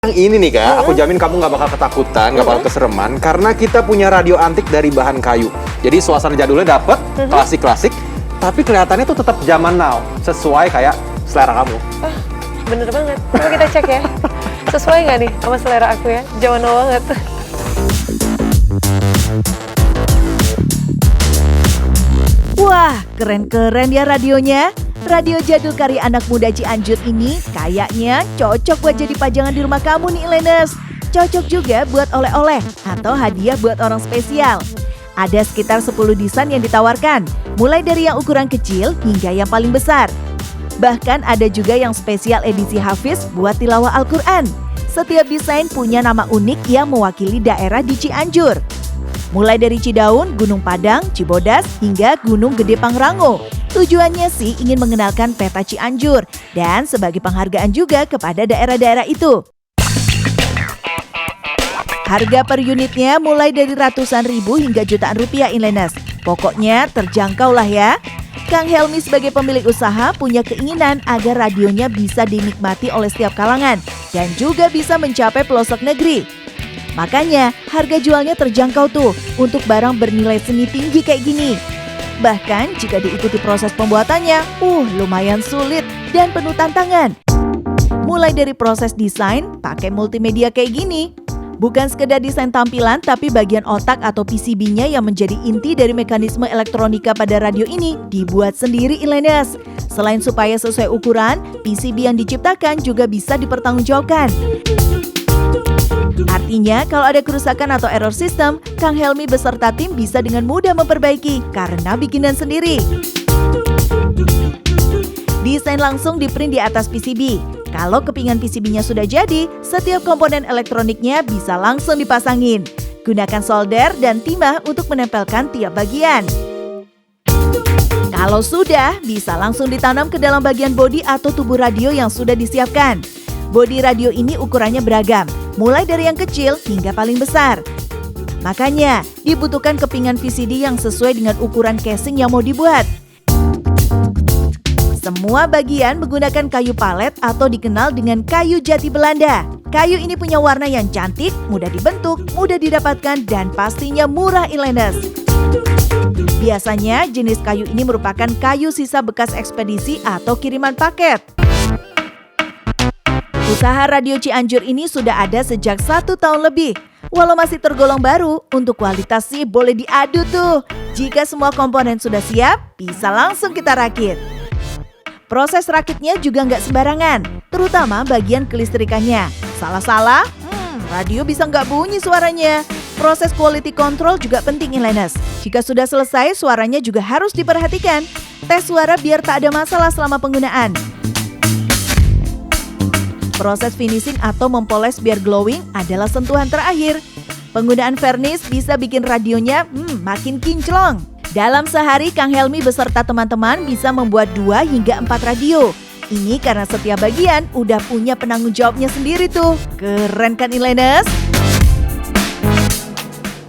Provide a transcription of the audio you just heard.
Yang ini nih Kak, aku jamin kamu nggak bakal ketakutan, nggak bakal kesereman, karena kita punya radio antik dari bahan kayu. Jadi suasana jadulnya dapet, klasik-klasik, tapi kelihatannya tuh tetap zaman now, sesuai kayak selera kamu. Oh, bener banget. Coba kita cek ya. Sesuai nggak nih sama selera aku ya? Zaman now banget. Wah, keren-keren ya radionya. Radio jadul karya anak muda Cianjur ini kayaknya cocok buat jadi pajangan di rumah kamu nih Ilenes. Cocok juga buat oleh-oleh atau hadiah buat orang spesial. Ada sekitar 10 desain yang ditawarkan, mulai dari yang ukuran kecil hingga yang paling besar. Bahkan ada juga yang spesial edisi Hafiz buat tilawah Al-Quran. Setiap desain punya nama unik yang mewakili daerah di Cianjur. Mulai dari Cidaun, Gunung Padang, Cibodas, hingga Gunung Gede Pangrango. Tujuannya sih ingin mengenalkan peta Cianjur dan sebagai penghargaan juga kepada daerah-daerah itu. Harga per unitnya mulai dari ratusan ribu hingga jutaan rupiah Ilenes. Pokoknya terjangkau lah ya. Kang Helmi sebagai pemilik usaha punya keinginan agar radionya bisa dinikmati oleh setiap kalangan dan juga bisa mencapai pelosok negeri. Makanya harga jualnya terjangkau tuh untuk barang bernilai seni tinggi kayak gini. Bahkan jika diikuti proses pembuatannya, lumayan sulit dan penuh tantangan. Mulai dari proses desain, pakai multimedia kayak gini. Bukan sekedar desain tampilan, tapi bagian otak atau PCB-nya yang menjadi inti dari mekanisme elektronika pada radio ini dibuat sendiri Ilenes. Selain supaya sesuai ukuran, PCB yang diciptakan juga bisa dipertanggungjawabkan. Artinya, kalau ada kerusakan atau error sistem, Kang Helmi beserta tim bisa dengan mudah memperbaiki karena bikinan sendiri. Desain langsung di-print di atas PCB. Kalau kepingan PCB-nya sudah jadi, setiap komponen elektroniknya bisa langsung dipasangin. Gunakan solder dan timah untuk menempelkan tiap bagian. Kalau sudah, bisa langsung ditanam ke dalam bagian bodi atau tubuh radio yang sudah disiapkan. Bodi radio ini ukurannya beragam, mulai dari yang kecil hingga paling besar. Makanya, dibutuhkan kepingan VCD yang sesuai dengan ukuran casing yang mau dibuat. Semua bagian menggunakan kayu palet atau dikenal dengan kayu jati Belanda. Kayu ini punya warna yang cantik, mudah dibentuk, mudah didapatkan, dan pastinya murah Ilenes. Biasanya jenis kayu ini merupakan kayu sisa bekas ekspedisi atau kiriman paket. Usaha Radio Cianjur ini sudah ada sejak 1 tahun lebih. Walau masih tergolong baru, untuk kualitas sih boleh diadu tuh. Jika semua komponen sudah siap, bisa langsung kita rakit. Proses rakitnya juga nggak sembarangan, terutama bagian kelistrikannya. Salah-salah, radio bisa nggak bunyi suaranya. Proses quality control juga penting Ilenes. Jika sudah selesai, suaranya juga harus diperhatikan. Tes suara biar tak ada masalah selama penggunaan. Proses finishing atau mempoles biar glowing adalah sentuhan terakhir. Penggunaan vernis bisa bikin radionya makin kinclong. Dalam sehari, Kang Helmi beserta teman-teman bisa membuat 2 hingga 4 radio. Ini karena setiap bagian udah punya penanggung jawabnya sendiri tuh. Keren kan Ilenes?